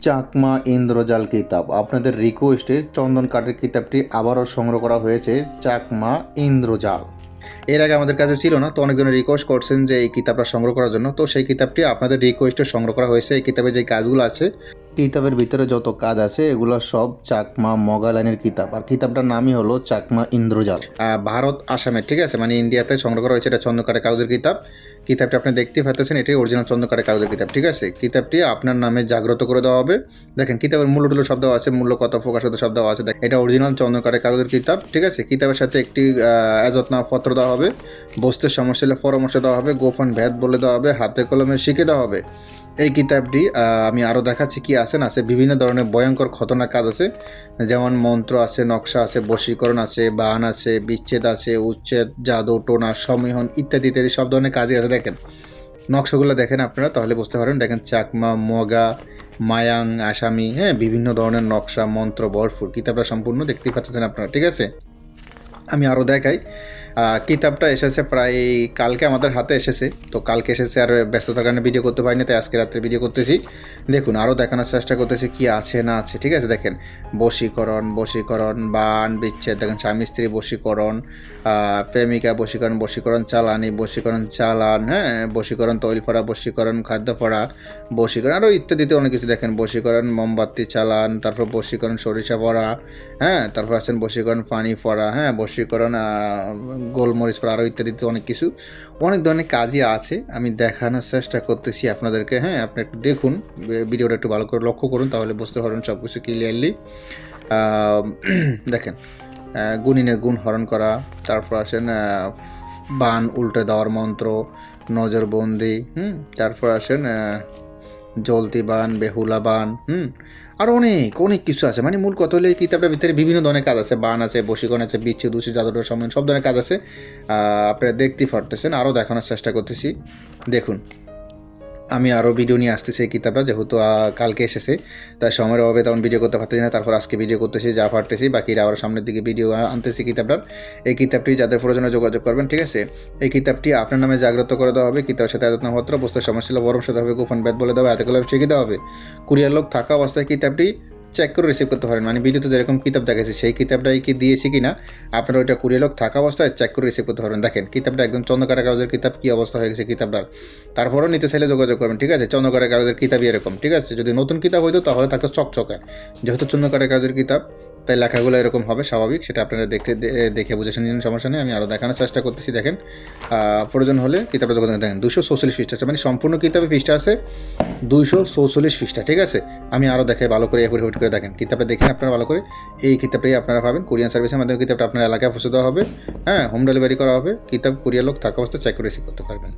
চাকমা ইন্দ্রজাল কিতাব আপনাদের রিকোয়েস্টে চন্দন কাঠের কিতাবটি আবারও সংগ্রহ করা হয়েছে। চাকমা ইন্দ্রজাল এর আগে আমাদের কাছে ছিল না, তো অনেকজনের রিকোয়েস্ট করছেন যে এই কিতাবটা সংগ্রহ করার জন্য। তো সেই কিতাবটি আপনাদের রিকোয়েস্টে সংগ্রহ করা হয়েছে। এই কিতাবে যে কাজগুলো আছে, কিতাবের ভিতরে যত কাজ আছে এগুলো সব চাকমা মগালাইনের কিতাব, আর কিতাবটার নামই হলো চাকমা ইন্দ্রজাল। ভারত আসামের, ঠিক আছে, মানে ইন্ডিয়াতে সংগ্রহ করা হয়েছে। এটা চন্দ্রকাঠের কাগজের কিতাব। কিতাবটা আপনি দেখতে পাচ্ছেন, এটাই অরিজিনাল চন্দ্রকাঠের কাগজের কিতাব, ঠিক আছে। কিতাবটি আপনার নামে জাগ্রত করে দেওয়া হবে। দেখেন কিতাবের মূল্য টুল্য সব দেওয়া আছে, মূল্য কত প্রকাশ কত সব দেওয়া আছে। এটা অরিজিনাল চন্দ্রকাঠের কাগজের কিতাব, ঠিক আছে। কিতাবের সাথে একটি এজতনামা দেওয়া হবে, বস্তুর সমস্যা হলে পরামর্শ দেওয়া হবে, গোপন ভেদ বলে দেওয়া হবে, হাতে কলমে শিখে দেওয়া হবে। এই কিতাবটি আমি আরও দেখাচ্ছি কি আছে না আছে। বিভিন্ন ধরনের ভয়ঙ্কর খতরনাক কাজ আছে, যেমন মন্ত্র আছে, নকশা আছে, বশীকরণ আছে, বান আছে, বিচ্ছেদ আছে, উচ্ছেদ, জাদু, টোনা, সমীহন ইত্যাদি ইত্যাদি সব ধরনের কাজই আছে। দেখেন নকশাগুলো দেখেন আপনারা, তাহলে বুঝতে পারেন। দেখেন চাকমা, মগা, মায়াং, আসামি, হ্যাঁ, বিভিন্ন ধরনের নকশা মন্ত্র ভরপুর। কিতাবটা সম্পূর্ণ দেখতেই পাচ্ছেন আপনারা, ঠিক আছে। আমি আরও দেখাই। কিতাবটা এসেছে প্রায় কালকে আমাদের হাতে এসেছে। তো কালকে এসেছে, আর ব্যস্ততার কারণে ভিডিও করতে পারিনি, তাই আজকে রাত্রে ভিডিও করতেছি। দেখুন আরও দেখানোর চেষ্টা করতেছি কি আছে না আছে, ঠিক আছে। দেখেন বশীকরণ, বান, বিচ্ছেদ, দেখেন স্বামী স্ত্রী বশীকরণ, প্রেমিকা বশীকরণ চালানি, বশীকরণ চালান, হ্যাঁ, বশীকরণ তৈল পড়া, বশীকরণ খাদ্য পড়া, বশীকরণ আরও ইত্যাদিতে অনেক কিছু। দেখেন বশীকরণ মোমবাতি চালান, তারপর বশীকরণ সরিষা পড়া, হ্যাঁ, তারপর আছেন বশীকরণ পানি পড়া, হ্যাঁ, বশীকরণ গোলমরিচ পড়া, আরও ইত্যাদিতে অনেক কিছু, অনেক ধরনের কাজই আছে। আমি দেখানোর চেষ্টা করতেছি আপনাদেরকে, হ্যাঁ। আপনি একটু দেখুন, ভিডিওটা একটু ভালো করে লক্ষ্য করুন, তাহলে বুঝতে পারবেন সব কিছু ক্লিয়ারলি। দেখেন গুণিনের গুণ হরণ করা, তারপর আসেন বান উল্টে দেওয়ার মন্ত্র, নজরবন্দি, তারপর আসেন জলতি বান, বেহুলা বান, আর অনেক অনেক কিছু আছে। মানে মূল কথা হলো এই কিতাবটার ভিতরে বিভিন্ন ধরনের কাজ আছে। বান আছে, বশীকরণ আছে, বিচ্ছেদ, উচ্ছেদ, জাদুটোনা, সমীহন সব ধরনের কাজ আছে। আপনারা দেখতেই পারতেছেন। আরও দেখানোর চেষ্টা করতেছি। দেখুন আমি আরও ভিডিও নিয়ে আসতেছি এই কিতাবটা, যেহেতু কালকে এসেছে, তাই সময়ের অভাবে তেমন ভিডিও করতে পারতেছি না। তারপর আজকে ভিডিও করতেছি, যা পারতেছি, বাকিরা আবার সামনের দিকে ভিডিও আনতেছি কিতাবটার। এই কিতাবটি যাদের প্রয়োজনে যোগাযোগ করবেন, ঠিক আছে। এই কিতাবটি আপনার নামে জাগ্রত করে দেওয়া হবে। কিতাবের সাথে এজতনামা, বস্তুর সমস্যা হলে বরং সাথে হবে, গোপন ভেদ বলে দেওয়া, হাতে কলমে শিখে দেওয়া হবে। কুরিয়ার লোক থাকা অবস্থায় কিতাবটি চেক করে রিসিভ করতে পারেন। মানে ভিডিওতে যেরকম কিতাব দেখাচ্ছি সেই কিতাবটাই কি দিয়েছি কিনা আপনারা ওইটা কুরিয়ার লোক থাকা অবস্থায় চেক করে রিসিভ করতে পারবেন। দেখেন কিতাবটা একদম চন্দ্রকাঠের কাগজের কিতাব, কী অবস্থা হয়ে গেছে কিতাবটার। তারপরেও নিতে চাইলে যোগাযোগ করবেন, ঠিক আছে। চন্দ্রকাঠের কাগজের কিতাবই এরকম, ঠিক আছে। যদি নতুন কিতাব হইতো তাহলে থাকতো চকচকে, যেহেতু চন্দ্রকাঠের কাগজের কিতাব তাই লেখাগুলো এরকম হবে, স্বাভাবিক। সেটা আপনারা দেখে বুঝেছেন, সমস্যা নেই। আমি আরও দেখানোর চেষ্টা করতেছি। দেখেন প্রয়োজন হলে কিতাবটা যোগাযোগ দেখেন 244 পৃষ্ঠা আছে, মানে সম্পূর্ণ কিতাবে পৃষ্ঠা আছে 244 পৃষ্ঠা, ঠিক আছে। আমি আরও দেখাই ভালো করে, হুট করে দেখেন কিতাবটা দেখেন আপনারা ভালো করে। এই কিতাবটাই আপনারা পাবেন কুরিয়ার সার্ভিসের মাধ্যমে। কিতাবটা আপনার এলাকায় পৌঁছে দেওয়া হবে, হ্যাঁ, হোম ডেলিভারি করা হবে। কিতাব কুরিয়ার লোক থাকা অবস্থায় চেক করে রিসিভ করতে পারবেন।